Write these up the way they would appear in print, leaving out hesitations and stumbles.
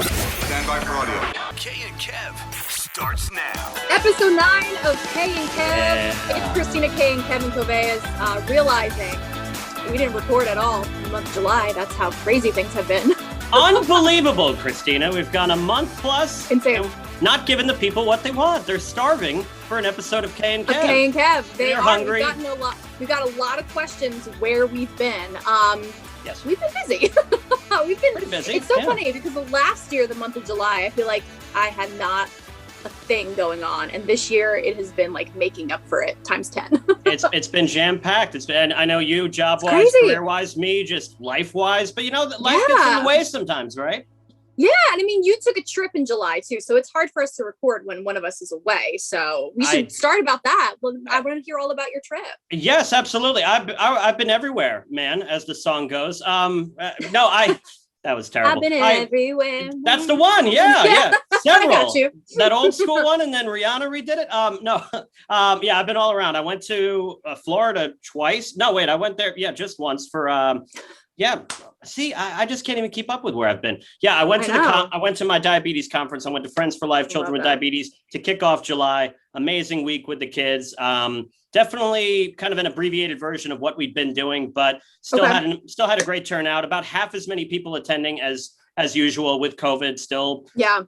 Stand by for audio. K and Kev starts now. Episode 9 of K and Kev. It's Christina K and Kevin Coveas realizing we didn't record at all in the month of July. That's how crazy things have been. Unbelievable, Christina. We've gone a month plus. Insane. And not giving the people what they want. They're starving for an episode of K and Kev. K and Kev. They're hungry. We've got a lot of questions where we've been. Yes. We've been busy. We've been pretty busy. It's so funny because last year, the month of July, I feel like I had not a thing going on, and this year it has been like making up for it times 10. It's been jam-packed. It's been, I know you job-wise, career-wise, me just life-wise, but life gets in the way sometimes, right? Yeah, and I mean, you took a trip in July too, so it's hard for us to record when one of us is away. So we should start about that. Well, I want to hear all about your trip. Yes, absolutely. I've been everywhere, man, as the song goes. That was terrible. I've been everywhere. That's the one. Yeah. Several. I got you. That old school one, and then Rihanna redid it. I've been all around. I went to Florida twice. No, wait, I went there. Yeah, just once for. See, I just can't even keep up with where I've been. Yeah, I went to my diabetes conference. I went to Friends for Life, Children with Diabetes to kick off July. Amazing week with the kids. Definitely kind of an abbreviated version of what we've been doing, but still had a great turnout. About half as many people attending as usual with COVID still. Yeah.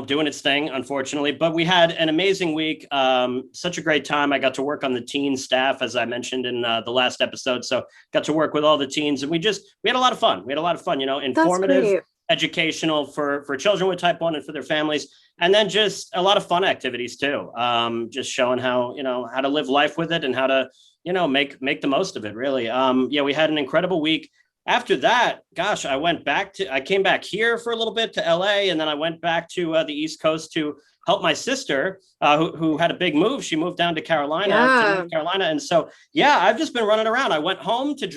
Doing its thing, unfortunately, but we had an amazing week. Such a great time. I got to work on the teen staff, as I mentioned in the last episode. So got to work with all the teens, and we had a lot of fun. Informative, educational for children with type 1 and for their families. And then just a lot of fun activities too. Just showing how to live life with it and how to, make the most of it, really. We had an incredible week. After that, gosh, I came back here for a little bit to LA, and then I went back to the East Coast to help my sister, who had a big move. She moved down to to North Carolina. And so, I've just been running around. I went home to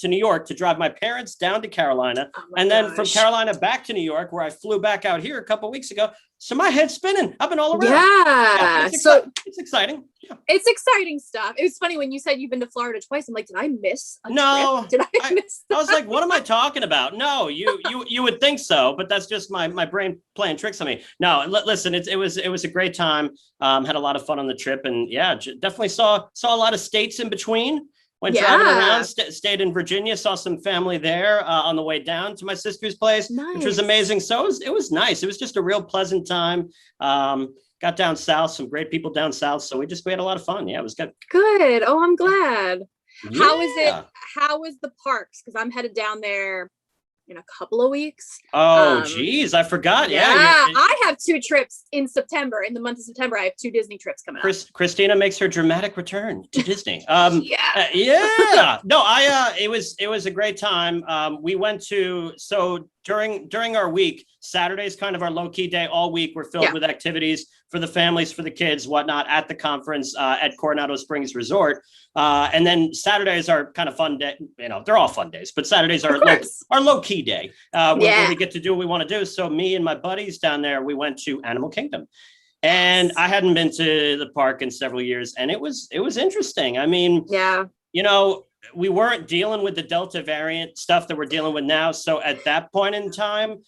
New York to drive my parents down to Carolina. Then from Carolina back to New York, where I flew back out here a couple of weeks ago. So my head's spinning. I've been all around. Yeah. It's exciting. Yeah. It's exciting stuff. It was funny when you said you've been to Florida twice. I'm like, did I miss a trip? Did I miss? I was like, what am I talking about? No, you would think so, but that's just my brain playing tricks on me. No, listen, it was a great time. Had a lot of fun on the trip, and definitely saw a lot of states in between. Went driving around, stayed in Virginia, saw some family there on the way down to my sister's place, which was amazing. So it was nice. It was just a real pleasant time. Got down south, some great people down south. So we had a lot of fun. Yeah, it was good. Good. Oh, I'm glad. Yeah. How is it? How is the parks? Because I'm headed down there in a couple of weeks. Oh, geez, I forgot. Yeah, I have 2 trips in September. In the month of September, I have 2 Disney trips coming up. Christina makes her dramatic return to Disney. No, it was a great time. We went to during our week, Saturday's kind of our low key day. All week we're filled with activities for the families, for the kids, whatnot, at the conference at Coronado Springs Resort. And then Saturdays are kind of fun day. They're all fun days, but Saturdays are our low key day where we get to do what we want to do. So me and my buddies down there, we went to Animal Kingdom. And I hadn't been to the park in several years, and it was interesting. I mean, we weren't dealing with the Delta variant stuff that we're dealing with now. So at that point in time,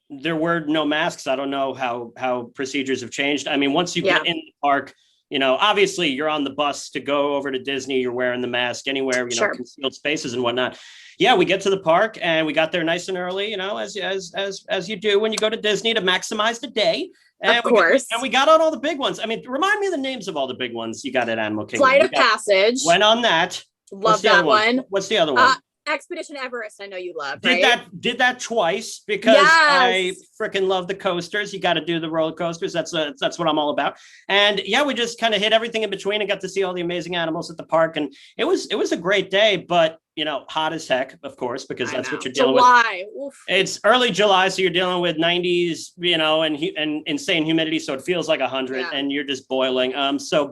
there were no masks. I don't know how procedures have changed. I mean, once you get in the park, obviously you're on the bus to go over to Disney, you're wearing the mask anywhere, concealed spaces and whatnot. Yeah, we get to the park and we got there nice and early, as you do when you go to Disney to maximize the day. And of course. We got on all the big ones. I mean, remind me of the names of all the big ones you got at Animal Kingdom. Flight of Passage. Went on that. Love that one. What's the other one? Expedition Everest. I know you love. Did that twice because I freaking love the coasters. You got to do the roller coasters. That's what I'm all about. And we just kind of hit everything in between and got to see all the amazing animals at the park. And it was a great day, but hot as heck, of course, because that's what you're dealing with. Oof. It's early July, so you're dealing with 90s, and insane humidity, so it feels like 100, and you're just boiling. So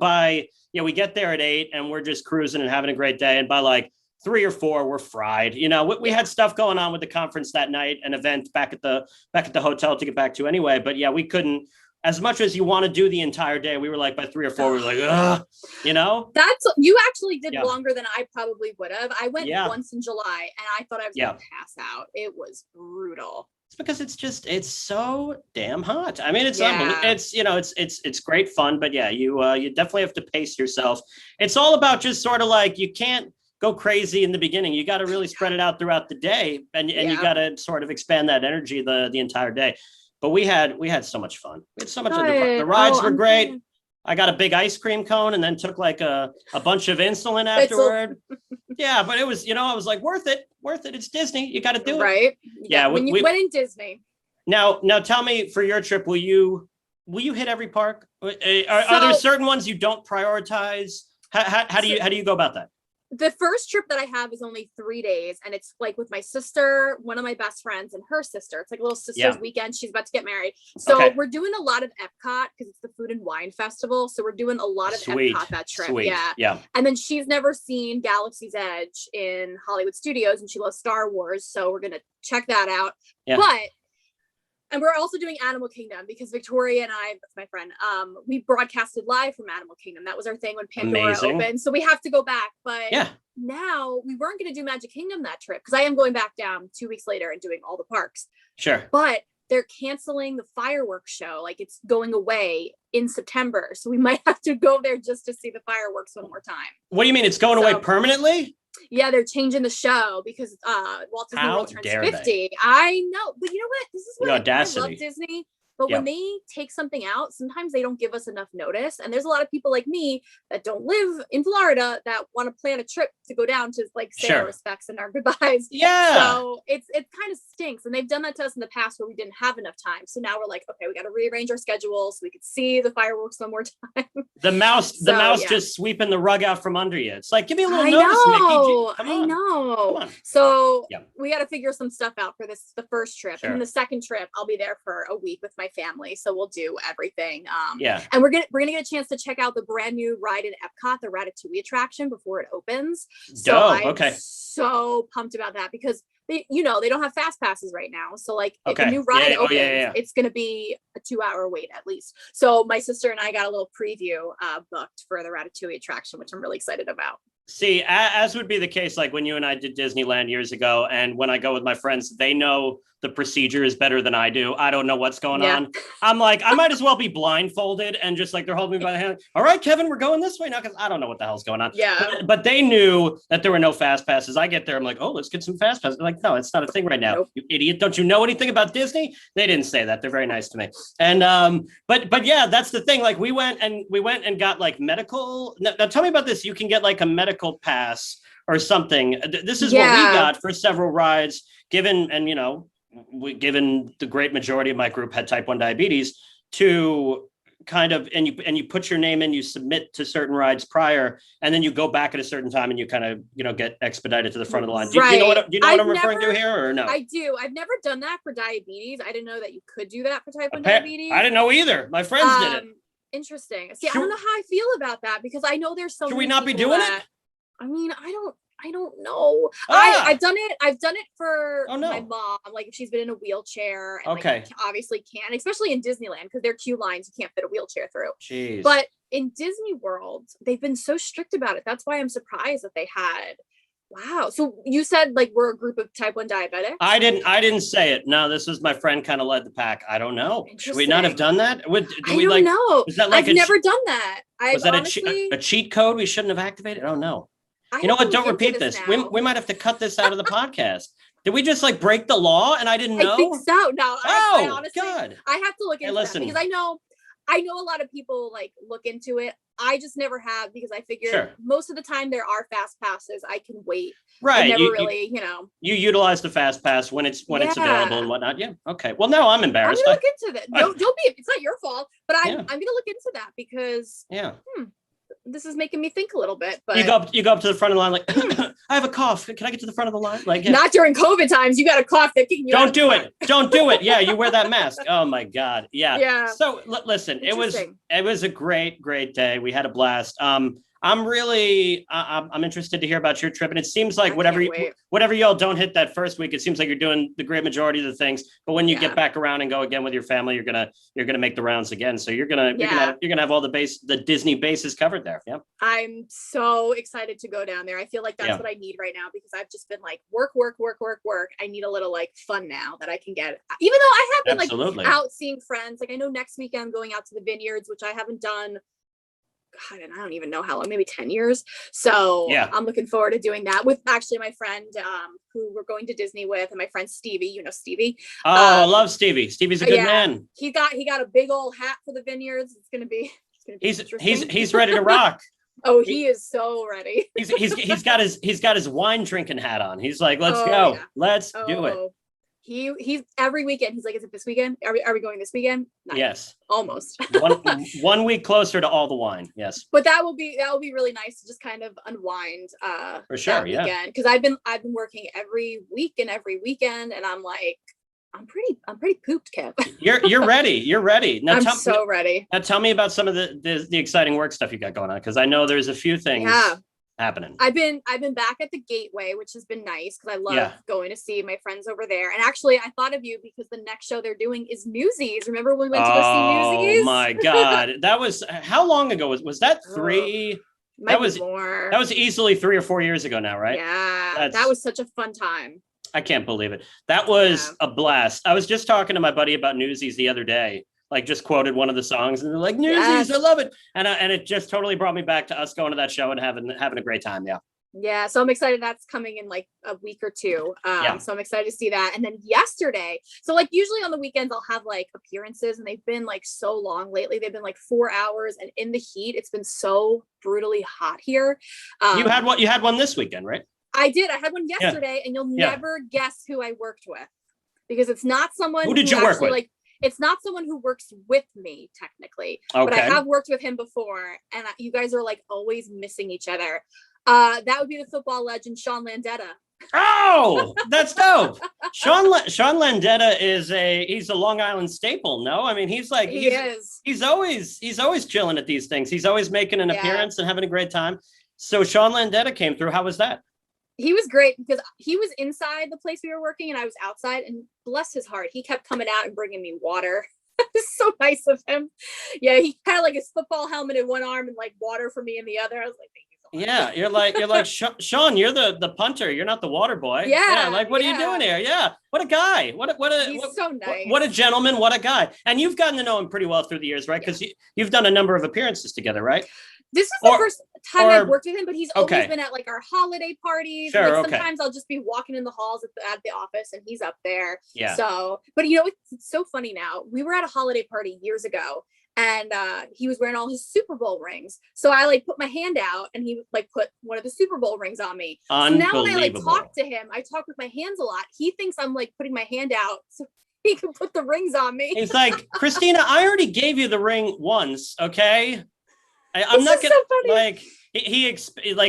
we get there at 8, and we're just cruising and having a great day. And by like 3 or 4, we're fried. We had stuff going on with the conference that night, an event back at the hotel to get back to anyway. But we couldn't. As much as you want to do the entire day, we were like by 3 or 4, we were like, ugh, That's, you actually did longer than I probably would have. I went once in July and I thought I was going to pass out. It was brutal. It's because it's so damn hot. I mean, it's Yeah. unbelievable. It's great fun, but yeah, you definitely have to pace yourself. It's all about just sort of like, you can't go crazy in the beginning. You got to really spread it out throughout the day, and you got to sort of expand that energy the entire day. But we had so much fun. We had so much. The rides were great. Good. I got a big ice cream cone and then took like a bunch of insulin afterward. Yeah, but it was, I was like, worth it. It's Disney. You got to do it. Right. Yeah. When you went in Disney. Now tell me, for your trip, will you hit every park? Are there certain ones you don't prioritize? How do you go about that? The first trip that I have is only 3 days, and it's like with my sister, one of my best friends, and her sister. It's like a little sister's weekend. She's about to get married. So we're doing a lot of Epcot because it's the Food and Wine Festival. So we're doing a lot of Epcot that trip. Sweet. Yeah. And then she's never seen Galaxy's Edge in Hollywood Studios, and she loves Star Wars. So we're going to check that out. Yeah. And we're also doing Animal Kingdom because Victoria and I, that's my friend, we broadcasted live from Animal Kingdom. That was our thing when Pandora opened. So we have to go back. But now we weren't going to do Magic Kingdom that trip because I am going back down 2 weeks later and doing all the parks. Sure. But they're canceling the fireworks show. Like, it's going away in September. So we might have to go there just to see the fireworks one more time. What do you mean? It's going away permanently? Yeah, they're changing the show because Walt Disney World turns 50. They? I know, but you know what? This is what audacity. I love Disney. But when they take something out, sometimes they don't give us enough notice. And there's a lot of people like me that don't live in Florida that want to plan a trip to go down to like say our respects and our goodbyes. Yeah. So it kind of stinks. And they've done that to us in the past where we didn't have enough time. So now we're like, okay, we got to rearrange our schedule so we could see the fireworks one more time. The mouse just sweeping the rug out from under you. It's like, give me a little notice, Mickey. I know. Come on. So we got to figure some stuff out for the first trip. Sure. And the second trip, I'll be there for a week with my family. So we'll do everything. And we're gonna get a chance to check out the brand new ride in Epcot, the Ratatouille attraction, before it opens. So I'm so pumped about that because they don't have fast passes right now. So like if a new ride opens, it's gonna be a 2-hour wait at least. So my sister and I got a little preview booked for the Ratatouille attraction, which I'm really excited about. See, as would be the case, like when you and I did Disneyland years ago, and when I go with my friends, they know the procedure is better than I do. I don't know what's going on. I'm like, I might as well be blindfolded and just like they're holding me by the hand. All right, Kevin, we're going this way now because I don't know what the hell's going on. Yeah. But they knew that there were no fast passes. I get there, I'm like, oh, let's get some fast passes. They're like, no, it's not a thing right now. Nope. You idiot. Don't you know anything about Disney? They didn't say that. They're very nice to me. And but yeah, that's the thing. Like we went and got like medical. Now tell me about this. You can get like a medical pass or something. This is what we got for several rides, given the great majority of my group had type 1 diabetes, to kind of, and you put your name in, you submit to certain rides prior, and then you go back at a certain time and you kind of, get expedited to the front of the line. Do you know what I'm referring to here or no? I do. I've never done that for diabetes. I didn't know that you could do that for type 1 diabetes. I didn't know either. My friends did it. Interesting. See, I don't know how I feel about that because I know there's so many. Should we not be doing it? I mean, I don't know. I've done it for my mom. Like if she's been in a wheelchair and like, obviously can't, especially in Disneyland because their queue lines you can't fit a wheelchair through. Jeez. But in Disney World, they've been so strict about it. That's why I'm surprised that they had. Wow. So you said like we're a group of type 1 diabetics? I didn't say it. No, this was my friend kind of led the pack. I don't know. Should we not have done that? I don't know. Is that like I've never done that. Was that a cheat code we shouldn't have activated? Oh no. You know what? Don't repeat this. We might have to cut this out of the podcast. Did we just like break the law and I didn't know? I think so. No. I honestly, God. I have to look into that because I know a lot of people like look into it. I just never have because I figure most of the time there are fast passes. I can wait. Right. I never really. You utilize the fast pass when it's available and whatnot. Yeah. Okay. Well, now I'm embarrassed. I'm gonna look into that. No, don't be. It's not your fault. But I'm gonna look into that because. Yeah. This is making me think a little bit, but you go up to the front of the line like I have a cough. Can I get to the front of the line? Like not during COVID times. You got a cough that can. Don't do it. Don't do it. Yeah, you wear that mask. Oh my God. Yeah. So listen, it was a great day. We had a blast. I'm really, I'm interested to hear about your trip. And it seems like whatever y'all don't hit that first week, it seems like you're doing the great majority of the things. But when you get back around and go again with your family, you're gonna make the rounds again. So you're gonna have all the Disney bases covered there. Yeah. I'm so excited to go down there. I feel like that's what I need right now because I've just been like work. I need a little like fun now that I can get. Even though I have been like out seeing friends. Like I know next weekend I'm going out to the vineyards, which I haven't done. God, and I don't even know how long, maybe 10 years. So I'm looking forward to doing that with actually my friend who we're going to Disney with, and my friend Stevie. You know Stevie. Oh, I love Stevie. Stevie's a good man. He got a big old hat for the vineyards. It's gonna be he's ready to rock. Oh, he is so ready. he's got his wine drinking hat on. He's like, let's go. Yeah. Let's do it. He's every weekend. He's like, is it this weekend? Are we going this weekend? Nice. Yes. Almost. one week closer to all the wine. Yes. But that will be really nice to just kind of unwind for sure. Yeah. Because I've been working every week and every weekend, and I'm like, I'm pretty pooped, Kev. You're ready. You're ready. Now I'm so ready. Now tell me about some of the exciting work stuff you got going on, because I know there's a few things happening. I've been back at the Gateway, which has been nice because I love going to see my friends over there. And actually, I thought of you because the next show they're doing is Newsies. Remember when we went to go see Newsies? Oh my God, that was how long ago was that? Three? That was more. That was easily 3 or 4 years ago now, right? Yeah, that was such a fun time. I can't believe it. That was a blast. I was just talking to my buddy about Newsies the other day. Like just quoted one of the songs and they're like, Newsies, I love it. And it just totally brought me back to us going to that show and having a great time. Yeah. Yeah. So I'm excited. That's coming in like a week or two. So I'm excited to see that. And then yesterday, so like usually on the weekends, I'll have like appearances and they've been like so long lately. They've been like 4 hours, and in the heat, it's been so brutally hot here. You had one this weekend, right? I did. I had one yesterday, and you'll never guess who I worked with because it's not someone who did you work with? Like, it's not someone who works with me technically, but I have worked with him before, and you guys are like always missing each other. That would be the football legend, Sean Landetta. Oh, that's dope. Sean Landetta he's a Long Island staple. No, I mean, he's always chilling at these things. He's always making an appearance and having a great time. So Sean Landetta came through. How was that? He was great because he was inside the place we were working and I was outside, and bless his heart, he kept coming out and bringing me water. It's so nice of him. Yeah, he had like his football helmet in one arm and like water for me in the other. I was like, thank you so much. Yeah, you're like Sean, you're the punter. You're not the water boy. Yeah. Like, what are you doing here? Yeah. What a guy. He's so nice. What a gentleman. What a guy. And you've gotten to know him pretty well through the years, right? Because you've done a number of appearances together, right? This is the first time I've worked with him, but he's always been at like our holiday parties. Sure, like sometimes I'll just be walking in the halls at the office and he's up there. Yeah. So, but you know, it's so funny now. We were at a holiday party years ago and he was wearing all his Super Bowl rings. So I like put my hand out and he like put one of the Super Bowl rings on me. So now when I like talk to him, I talk with my hands a lot. He thinks I'm like putting my hand out so he can put the rings on me. He's like, Christina, I already gave you the ring once. Okay. I'm not gonna so like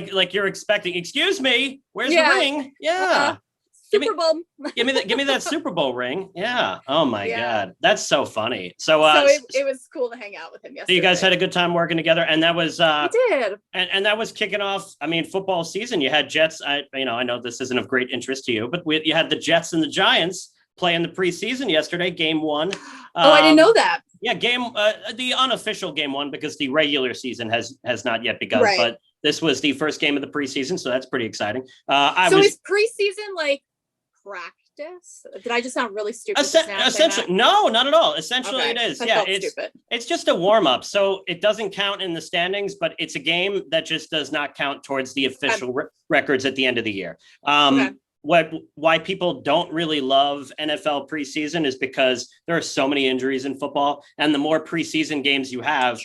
like you're expecting. Excuse me, where's the ring? Yeah, Super Bowl. give me that Super Bowl ring. Yeah. Oh my God, that's so funny. So it was cool to hang out with him yesterday. So you guys had a good time working together, and that was we did, and that was kicking off. I mean, football season. You had Jets. I know this isn't of great interest to you, but you had the Jets and the Giants playing the preseason yesterday, game one. I didn't know that. Yeah, the unofficial game one because the regular season has not yet begun. Right. But this was the first game of the preseason, so that's pretty exciting. Is preseason like practice? Did I just sound really stupid? Essentially, no, not at all. Essentially, it is. It's just a warm up, so it doesn't count in the standings, but it's a game that just does not count towards the official records at the end of the year. Why people don't really love NFL preseason is because there are so many injuries in football, and the more preseason games you have,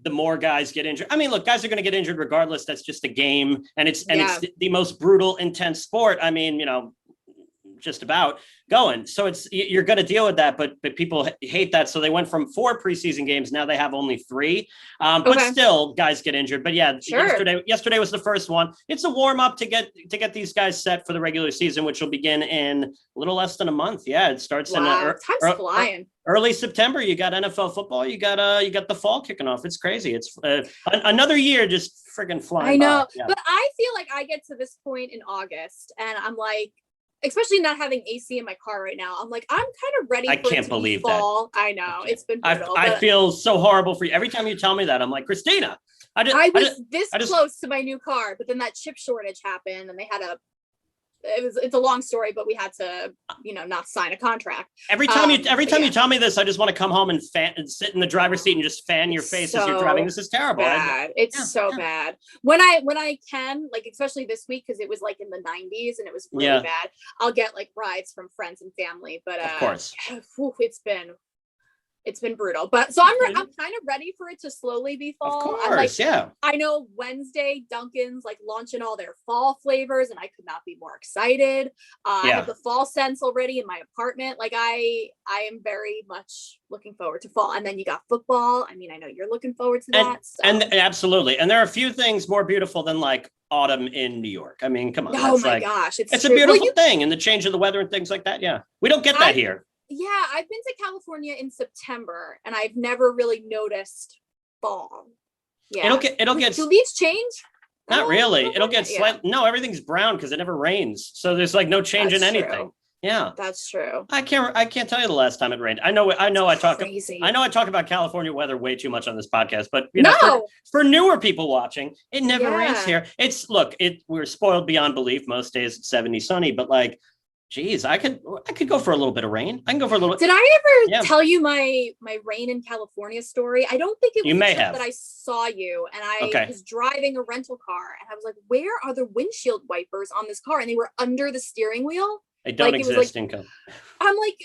the more guys get injured. I mean, look, guys are going to get injured regardless. That's just a game, and it's the most brutal, intense sport. I mean, just about going. So you're going to deal with that, but people hate that. So they went from 4 preseason games. Now they have only 3, but still guys get injured. But yeah, yesterday was the first one. It's a warm up to get these guys set for the regular season, which will begin in a little less than a month. Yeah. It starts time's flying. Early September. You got NFL football. You got the fall kicking off. It's crazy. It's another year just friggin' flying. I know, by. Yeah. but I feel like I get to this point in August and I'm like, especially not having AC in my car right now, I'm like, I'm kind of ready. I can't believe fall. That. I know it's been brutal. I feel so horrible for you. Every time you tell me that, I'm like, Christina, I was this close to my new car, but then that chip shortage happened and they had it's a long story, but we had to, not sign a contract. Every time you tell me this, I just want to come home and sit in the driver's seat and just fan your face as you're driving. This is terrible. Bad. It's so bad. When I can, like, especially this week, because it was like in the 90s and it was really bad, I'll get like rides from friends and family. But of course, it's been brutal, but so I'm kind of ready for it to slowly be fall. Of course, I know Wednesday Dunkin's like launching all their fall flavors, and I could not be more excited. I have the fall scents already in my apartment. Like I am very much looking forward to fall, and then you got football. I mean, I know you're looking forward to that. And absolutely, and there are a few things more beautiful than like autumn in New York. I mean, come on. Oh my gosh, it's a beautiful thing, and the change of the weather and things like that. Yeah, we don't get that here. Yeah, I've been to California in September and I've never really noticed fall. Yeah. It'll get Do leaves change? Not really. It'll get no, everything's brown because it never rains. So there's like no change in anything. True. Yeah. That's true. I can't tell you the last time it rained. I know I talk about California weather way too much on this podcast, but for newer people watching, it never rains here. We're spoiled beyond belief. Most days it's 70 sunny, but like, geez, I could go for a little bit of rain. I can go for a little. Did I ever tell you my rain in California story? I don't think it was that I saw you, and I was driving a rental car, and I was like, "Where are the windshield wipers on this car?" And they were under the steering wheel. They don't exist in California. I'm like,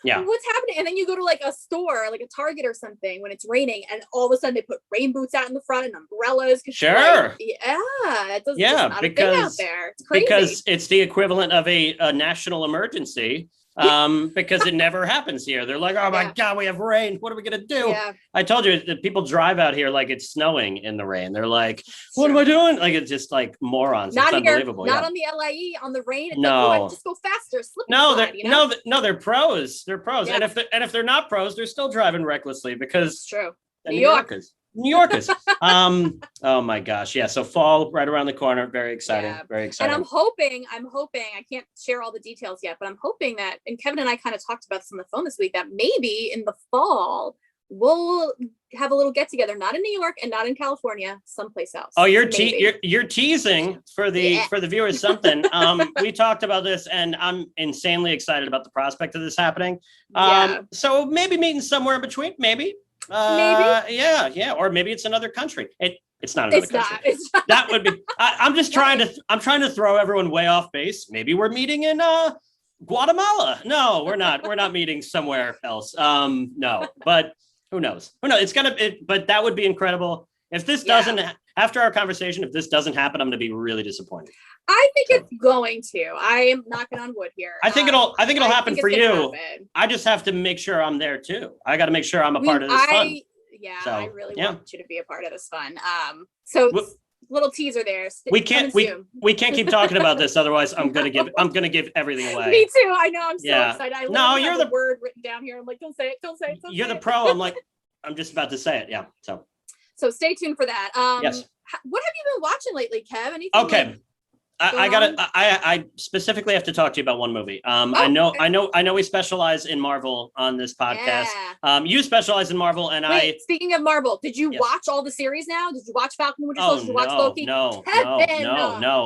what's happening? And then you go to like a store, like a Target or something, when it's raining, and all of a sudden they put rain boots out in the front and umbrellas. Sure. It's not a thing out there. It's crazy. Because it's the equivalent of a national emergency. Because it never happens here. They're like, oh my God, we have rain. What are we gonna do? Yeah. I told you that people drive out here like it's snowing in the rain. They're like, what am I doing? Like it's just like morons. It's unbelievable. Not on the LIE on the rain. It's like, just go faster. They're pros. They're pros. Yeah. And if they're not pros, they're still driving recklessly because it's true. New Yorkers. Oh my gosh. Yeah. So fall right around the corner. Very exciting. Yeah. Very exciting. And I'm hoping, I can't share all the details yet, but I'm hoping that, and Kevin and I kind of talked about this on the phone this week, that maybe in the fall, we'll have a little get together, not in New York and not in California, someplace else. Oh, you're teasing for the viewers something. We talked about this and I'm insanely excited about the prospect of this happening. So maybe meeting somewhere in between, maybe. Or maybe it's another country. It's not another country. It's not. That would be. I'm trying to throw everyone way off base. Maybe we're meeting in Guatemala. No, we're not. We're not meeting somewhere else. No, but who knows? But that would be incredible if this doesn't. After our conversation, if this doesn't happen, I'm going to be really disappointed. I think it's going to. I am knocking on wood here. I think it'll happen for you. I just have to make sure I'm there too. I got to make sure I'm a part of this fun. I really want you to be a part of this fun. So little teaser there. We can't keep talking about this, otherwise I'm gonna give everything away. Me too. I know. I'm so excited. You're the word written down here. I'm like, don't say it. Don't say it. You're the pro. I'm like, I'm just about to say it. Yeah. So stay tuned for that. Yes. What have you been watching lately, Kev? Anything? Okay. I specifically have to talk to you about one movie. I know we specialize in Marvel on this podcast. Yeah. You specialize in Marvel, and speaking of Marvel, did you watch all the series now? Did you watch Falcon Winter Soldier? Did you watch Loki? No.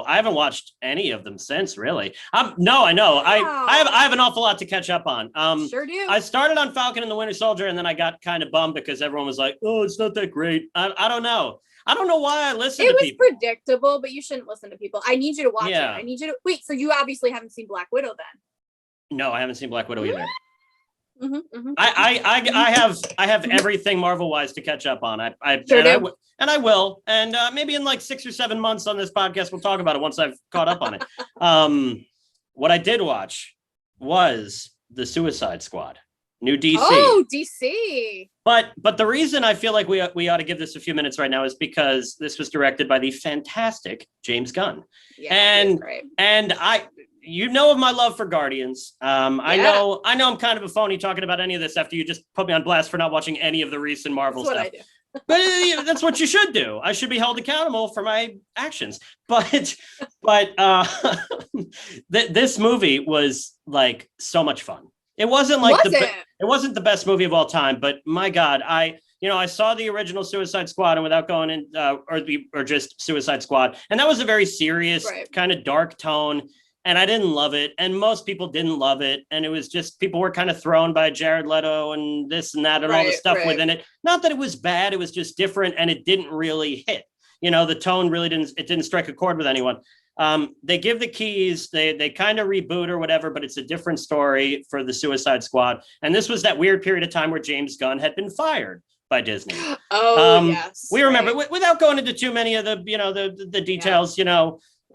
I haven't watched any of them since, really. I know. Wow. I have an awful lot to catch up on. Sure do. I started on Falcon and the Winter Soldier, and then I got kind of bummed because everyone was like, "Oh, it's not that great." I don't know. I don't know why I listen to people. It was predictable, but you shouldn't listen to people. I need you to watch it. I need you to wait. So you obviously haven't seen Black Widow then? No, I haven't seen Black Widow either. I have everything Marvel wise to catch up on. I will. And maybe in like 6 or 7 months on this podcast, we'll talk about it once I've caught up on it. What I did watch was the Suicide Squad, new DC. Oh, DC. But the reason I feel like we ought to give this a few minutes right now is because this was directed by the fantastic James Gunn. Yeah, and you know of my love for Guardians. I know I'm kind of a phony talking about any of this after you just put me on blast for not watching any of the recent Marvel That's stuff. What I do. But that's what you should do. I should be held accountable for my actions. But this movie was like so much fun. It wasn't like it wasn't the best movie of all time, but my God, I saw the original Suicide Squad, and without going in or just Suicide Squad, and that was a very serious kind of dark tone. And I didn't love it. And most people didn't love it. And it was just, people were kind of thrown by Jared Leto and this and that and all the stuff within it. Not that it was bad. It was just different. And it didn't really hit. The tone really didn't strike a chord with anyone. They give the keys, they kind of reboot or whatever, but it's a different story for the Suicide Squad. And this was that weird period of time where James Gunn had been fired by Disney. Yes. We remember, without going into too many of the details,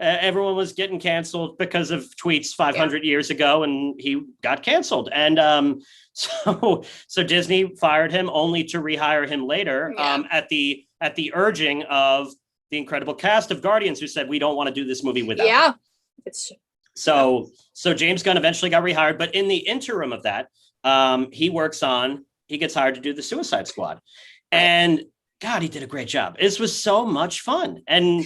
everyone was getting canceled because of tweets 500 years ago, and he got canceled. And so Disney fired him only to rehire him later at the urging of the incredible cast of Guardians, who said, we don't want to do this movie without him. So James Gunn eventually got rehired. But in the interim of that, he gets hired to do the Suicide Squad. And God, he did a great job. This was so much fun. And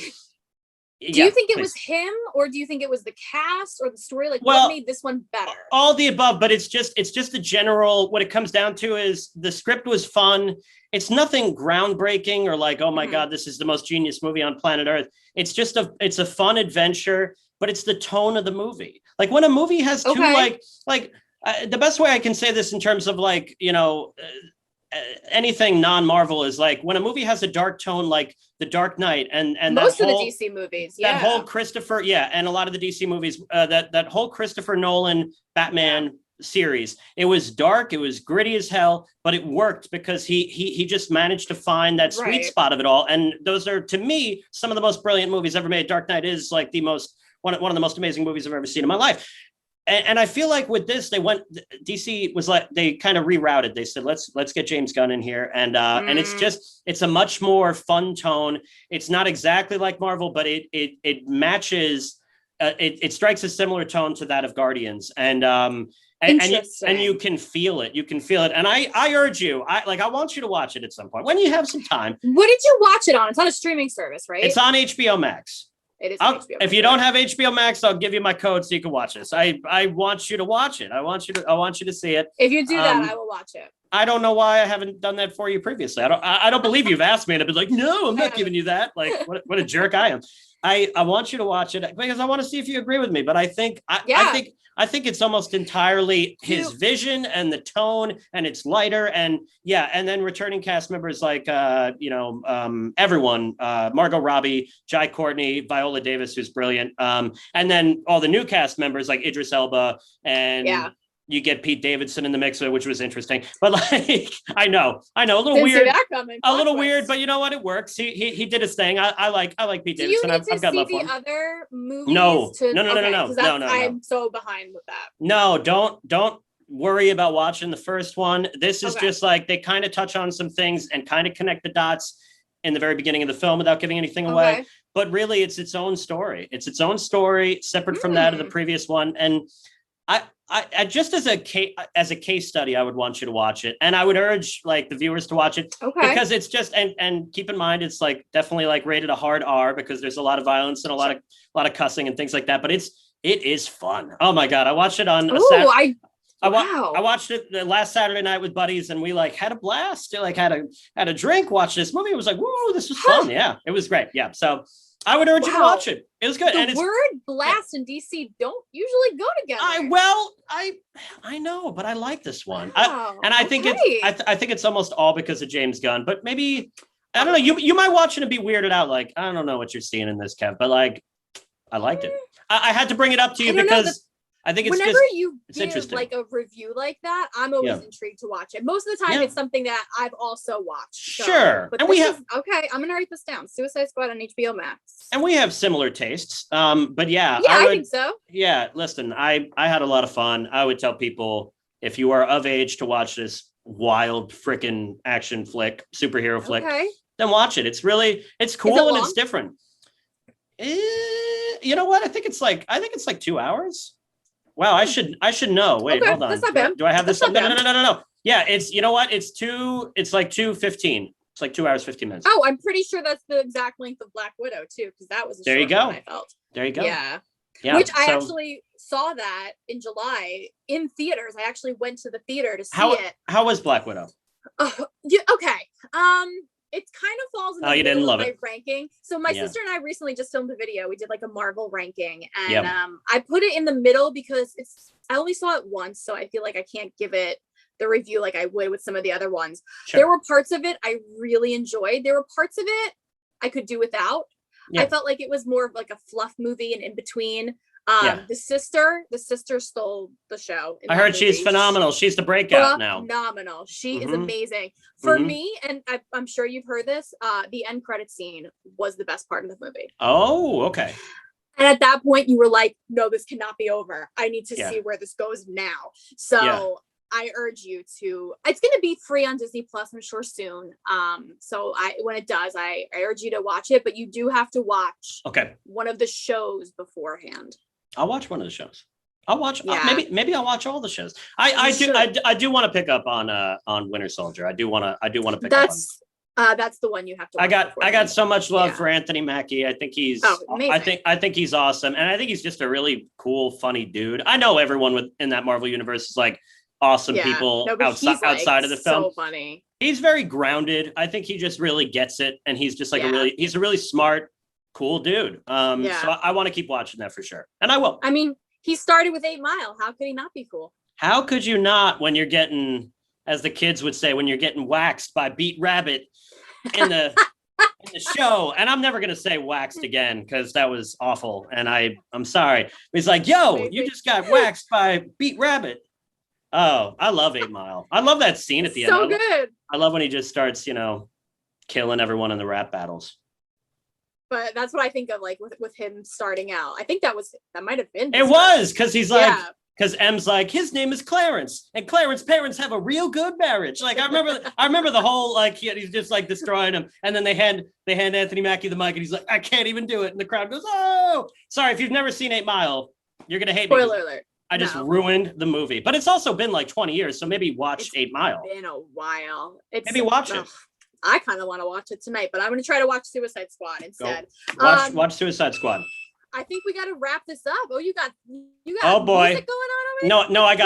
do you think it was him, or do you think it was the cast or the story? Like, what made this one better? All the above, but it's just the general, what it comes down to is the script was fun. It's nothing groundbreaking or like, oh my God, this is the most genius movie on planet Earth. It's just it's a fun adventure, but it's the tone of the movie. Like when a movie has two, the best way I can say this in terms of like, anything non-Marvel is like when a movie has a dark tone, like The Dark Knight and most of the DC movies, that whole Christopher, and a lot of the DC movies, that whole Christopher Nolan Batman series. It was dark, it was gritty as hell, but it worked because he just managed to find that sweet spot of it all. And those are, to me, some of the most brilliant movies ever made. Dark Knight is like one of the most amazing movies I've ever seen in my life. And I feel like with this, DC was like, they kind of rerouted. They said, let's get James Gunn in here. And it's a much more fun tone. It's not exactly like Marvel, but it matches, it strikes a similar tone to that of Guardians. And you can feel it. You can feel it. And I urge you, I want you to watch it at some point when you have some time. What did you watch it on? It's on a streaming service, right? It's on HBO Max. It is HBO. If you don't have HBO Max, I'll give you my code so you can watch this. I want you to watch it. I want you to see it. If you do that, I will watch it. I don't know why I haven't done that for you previously. I don't believe you've asked me and I've been like, no, I'm not giving you that. Like what a jerk I am. I want you to watch it because I want to see if you agree with me. But I think it's almost entirely his vision and the tone, and it's lighter and then returning cast members like everyone, Margot Robbie, Jai Courtney, Viola Davis, who's brilliant, and then all the new cast members like Idris Elba and. You get Pete Davidson in the mix, which was interesting. But like, I know, a little weird, but you know what? It works. He did his thing. I like Pete Davidson. I've got love for him. Other movies? No. I'm so behind with that. No, don't worry about watching the first one. This is just like they kind of touch on some things and kind of connect the dots in the very beginning of the film without giving anything away. But really, it's its own story. It's its own story, separate from that of the previous one. And I just as a case study, I would want you to watch it, and I would urge like the viewers to watch it because it's just and keep in mind it's like definitely like rated a hard R because there's a lot of violence and a lot of cussing and things like that. But it is fun. Oh my God, I watched it on. I watched it the last Saturday night with buddies, and we like had a blast. Like had a drink, watched this movie. It was like, whoa, this was fun. Yeah, it was great. Yeah, so. I would urge you to watch it. It was good. The word blast and DC don't usually go together. I know, but I like this one. I think it's almost all because of James Gunn. But maybe I don't know. You might watch it and be weirded out. Like I don't know what you're seeing in this, Kev, but like I liked it. I had to bring it up to you because I think whenever you it's give interesting. like a review like that, I'm always intrigued to watch it. Most of the time, it's something that I've also watched. So, sure. But and okay. I'm gonna write this down. Suicide Squad on HBO Max. And we have similar tastes. But yeah, I think so. Yeah, listen, I had a lot of fun. I would tell people, if you are of age to watch this wild freaking action flick, superhero flick, then watch it. It's cool and it's different. You know what? I think it's like 2 hours. Wow, I should know. Wait, hold on. That's not bad. Do I have this up? No. Yeah, it's, you know what? It's like 2:15. It's like 2 hours, 15 minutes. Oh, I'm pretty sure that's the exact length of Black Widow too, because that was there you go. I felt. There you go. Yeah. Which I actually saw that in July in theaters. I actually went to the theater to see it. How was Black Widow? Yeah, okay. It kind of falls in the middle of my ranking. So my sister and I recently just filmed a video. We did like a Marvel ranking, and I put it in the middle because I only saw it once, so I feel like I can't give it the review like I would with some of the other ones. Sure. There were parts of it I really enjoyed. There were parts of it I could do without. Yeah. I felt like it was more of like a fluff movie, and in between. The sister stole the show. I heard she's phenomenal. She's the breakout now. Phenomenal. She is amazing. For me, and I'm sure you've heard this, the end credit scene was the best part of the movie. Oh, okay. And at that point, you were like, no, this cannot be over. I need to see where this goes now. So I urge you to, it's going to be free on Disney Plus, I'm sure soon. So when it does, I urge you to watch it, but you do have to watch one of the shows beforehand. I'll watch one of the shows. I'll watch maybe I'll watch all the shows. I do want to pick up on Winter Soldier. I do want to pick up on that's the one you have to watch. I got so much love for Anthony Mackie. I think he's I think he's awesome, and I think he's just a really cool, funny dude. I know everyone in that Marvel universe is like awesome people outside of the film. So funny. He's very grounded. I think he just really gets it, and he's just like he's a really smart, cool dude. So I want to keep watching that for sure, and I will. I mean, he started with 8 Mile. How could he not be cool? How could you not, when you're getting, as the kids would say, when you're getting waxed by Beat Rabbit in the show? And I'm never gonna say waxed again because that was awful, and I'm sorry. He's like, yo, you just got waxed by Beat Rabbit. Oh, I love 8 Mile. I love that scene at the end. So good. I love when he just starts, killing everyone in the rap battles. But that's what I think of, like with him starting out. I think that might have been. It was because he's like, because M's like, his name is Clarence, and Clarence's parents have a real good marriage. Like I remember the whole like he's just like destroying him, and then they hand Anthony Mackie the mic, and he's like, I can't even do it, and the crowd goes, oh, sorry, if you've never seen 8 Mile, you're gonna hate me. Spoiler alert. I just ruined the movie, but it's also been like 20 years, so maybe watch 8 Mile. It's been a while. Maybe watch it. I kind of want to watch it tonight, but I'm going to try to watch Suicide Squad instead. Watch Suicide Squad. I think we got to wrap this up. Oh, you got oh boy music going on over here? No, I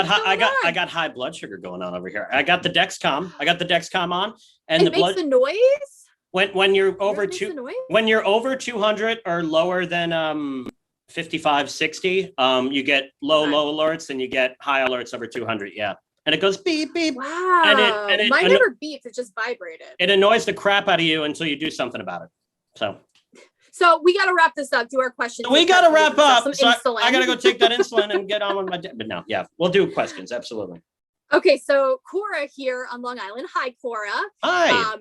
got high blood sugar going on over here. I got the Dexcom on, and it makes the noise. When you're over 200 or lower than 55, 60, you get low alerts, and you get high alerts over 200. Yeah. And it goes beep, beep. Wow. And mine never beeps. It just vibrated. It annoys the crap out of you until you do something about it. So we got to wrap this up. Do our questions. We got to wrap up. So I got to go take that insulin and get on with my day. But no, we'll do questions. Absolutely. Okay. So Cora here on Long Island. Hi, Cora. Hi.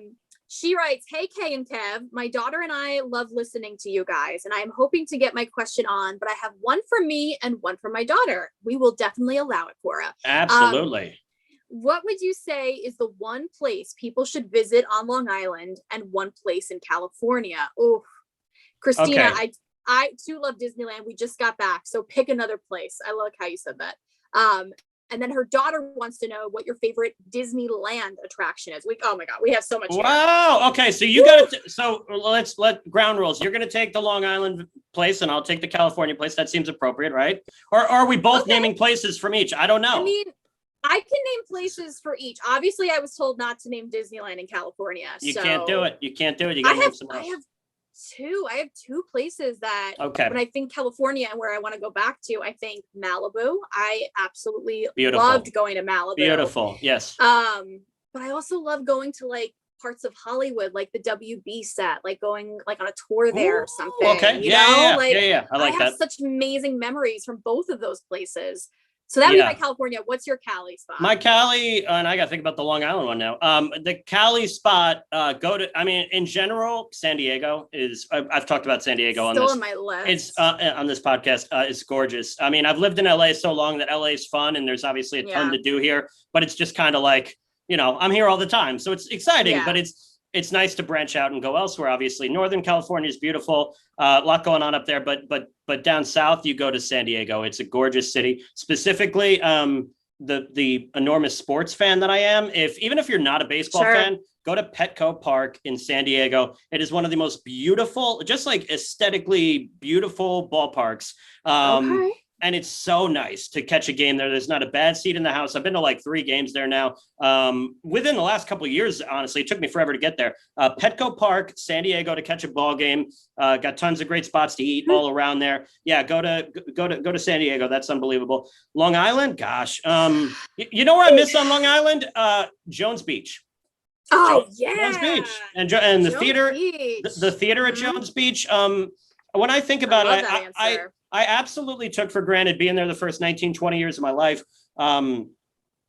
She writes, hey, Kay and Kev, my daughter and I love listening to you guys, and I am hoping to get my question on, but I have one for me and one for my daughter. We will definitely allow it, Cora. Absolutely. What would you say is the one place people should visit on Long Island and one place in California? Oh, Christina, okay. I too love Disneyland. We just got back, so pick another place. I like how you said that. And then her daughter wants to know what your favorite Disneyland attraction is. Oh my God, we have so much. Wow. Okay. So you got to, so let's let ground rules. You're going to take the Long Island place and I'll take the California place. That seems appropriate, right? Or are we both naming places from each? I don't know. I mean, I can name places for each. Obviously I was told not to name Disneyland in California. You can't do it. You can't do it. You got to name some else. I have two places that when I think California and where I want to go back to, I think Malibu. I absolutely loved going to Malibu. Beautiful. Yes. But I also love going to like parts of Hollywood, like the WB set, like going like on a tour there or something. Okay. You know? Yeah. I like have that. such amazing memories from both of those places. So that would be my California. What's your Cali spot? My Cali, and I got to think about the Long Island one now. The Cali spot, in general, San Diego is, I've talked about San Diego on this. Still on my list. It's on this podcast. It's gorgeous. I mean, I've lived in LA so long that LA is fun and there's obviously a ton to do here, but it's just kind of like, I'm here all the time. So it's exciting, but it's nice to branch out and go elsewhere. Obviously, Northern California is beautiful. A lot going on up there, but down south, you go to San Diego. It's a gorgeous city. Specifically, the enormous sports fan that I am. Even if you're not a baseball fan, go to Petco Park in San Diego. It is one of the most beautiful, just like aesthetically beautiful ballparks. And it's so nice to catch a game there. There's not a bad seat in the house. I've been to like 3 games there now. Within the last couple of years, honestly, it took me forever to get there. Petco Park, San Diego, to catch a ball game. Got tons of great spots to eat all around there. Yeah, go to San Diego. That's unbelievable. Long Island, gosh. You know where I miss on Long Island? Jones Beach. Jones Beach and the theater, the theater at Jones Beach. When I think about it, I absolutely took for granted being there the first 19, 20 years of my life.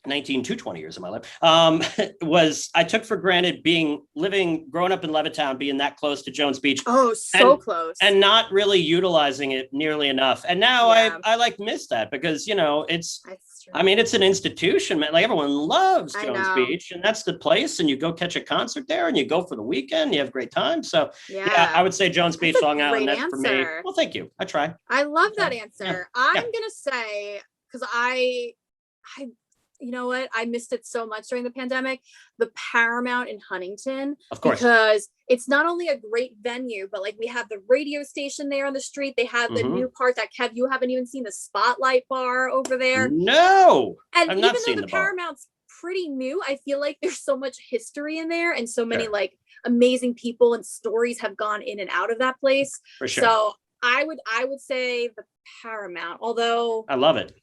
19 to 20 years of my life, I took for granted growing up in Levittown, being that close to Jones Beach. Oh, so close. And not really utilizing it nearly enough. And now I like miss that because, it's an institution, man. Like everyone loves Jones Beach and that's the place. And you go catch a concert there and you go for the weekend, you have a great time. So I would say Jones Beach, Long Island, that's for me. Well, thank you. I try. I love that answer. Yeah. I'm going to say, because you know what? I missed it so much during the pandemic. The Paramount in Huntington. Of course. Because it's not only a great venue, but like we have the radio station there on the street. They have the new part that Kev, you haven't even seen the Spotlight Bar over there. No. And I've even though the Paramount's pretty new, I feel like there's so much history in there and so many like amazing people and stories have gone in and out of that place. For sure. So I would say the Paramount, although I love it.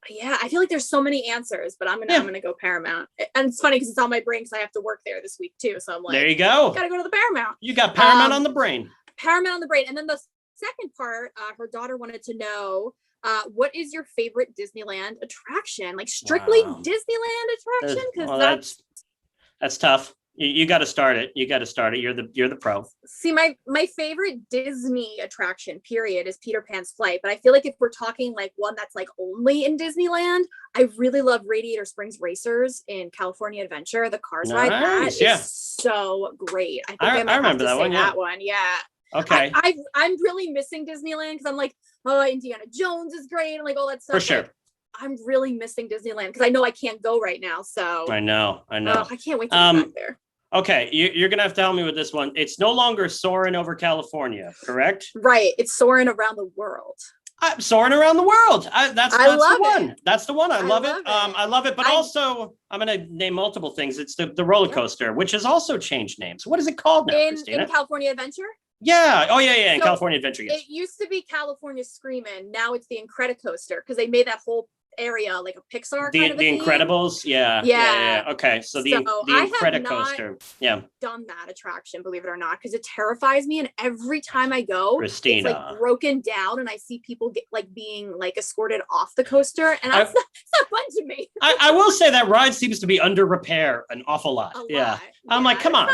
Yeah, I feel like there's so many answers, but I'm gonna go Paramount. And it's funny because it's on my brain because I have to work there this week too. So I'm like, there you go. Gotta go to the Paramount. You got Paramount on the brain. Paramount on the brain. And then the second part, her daughter wanted to know, what is your favorite Disneyland attraction? Like strictly Disneyland attraction? Because that's tough. You got to start it. You're the pro. See, my favorite Disney attraction, period, is Peter Pan's Flight. But I feel like if we're talking like one that's like only in Disneyland, I really love Radiator Springs Racers in California Adventure. The Cars ride, that is so great. I remember that one. That one, yeah. Okay. I'm really missing Disneyland because I'm like, oh, Indiana Jones is great and like all that stuff. For sure. Like, I'm really missing Disneyland because I know I can't go right now. So I know. I can't wait to get back there. Okay, you're gonna have to help me with this one. It's no longer soaring over California, correct? Right. It's soaring around the world. Soaring around the world. That's the one. It. That's the one. I love it. I love it. But also, I'm gonna name multiple things. It's the roller coaster, which has also changed names. What is it called now, Christina? In California Adventure? Yeah. Oh, yeah. In California Adventure. Yes. It used to be California Screamin'. Now it's the Incredicoaster because they made that whole area like a Pixar kind of the Incredibles. Yeah. Okay, so the Incredicoaster. Yeah, done that attraction, believe it or not, because it terrifies me, and every time I go, Christina, it's like broken down, and I see people get like being like escorted off the coaster, and it's not fun to me. I will say that ride seems to be under repair an awful lot. I'm like, come on,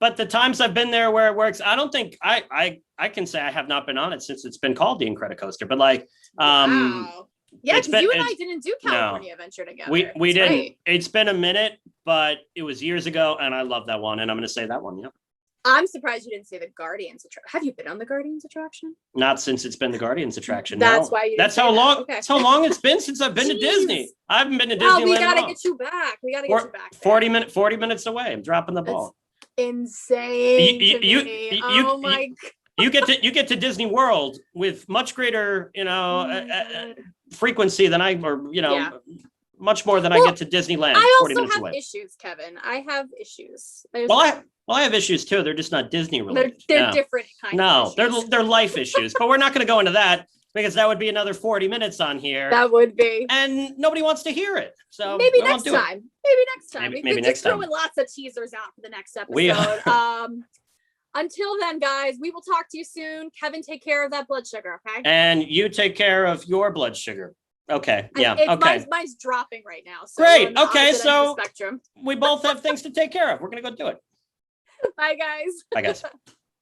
but the times I've been there where it works, I don't think I can say I have not been on it since it's been called the Incredicoaster, but like wow. Yeah, because you and I didn't do California Adventure together. We didn't. Great. It's been a minute, but it was years ago, and I love that one, and I'm going to say that one. Yeah. I'm surprised you didn't say the Guardians attraction. Have you been on the Guardians attraction? Not since it's been the Guardians attraction. That's why you. That's how long. Okay. That's how long it's been since I've been to Disney. I haven't been to Disneyland. We gotta get you back. 40 minutes away. I'm dropping the ball. That's insane. Oh my God. You get to Disney World with much greater, frequency than much more than I get to Disneyland. I also have issues, Kevin. I have issues. I have issues too. They're just not Disney related. They're different kinds. No, they're life issues. But we're not going to go into that. because that would be another 40 minutes on here. That would be. And nobody wants to hear it. So maybe next time. Maybe next time. Maybe We've been next just time. throwing lots of teasers out for the next episode. We are. Until then, guys, we will talk to you soon. Kevin, take care of that blood sugar, okay? And you take care of your blood sugar. Okay. Yeah. Okay. Mine's dropping right now. So great. Okay. So spectrum. we both have things to take care of. We're going to go do it. Bye, guys. Bye, guys.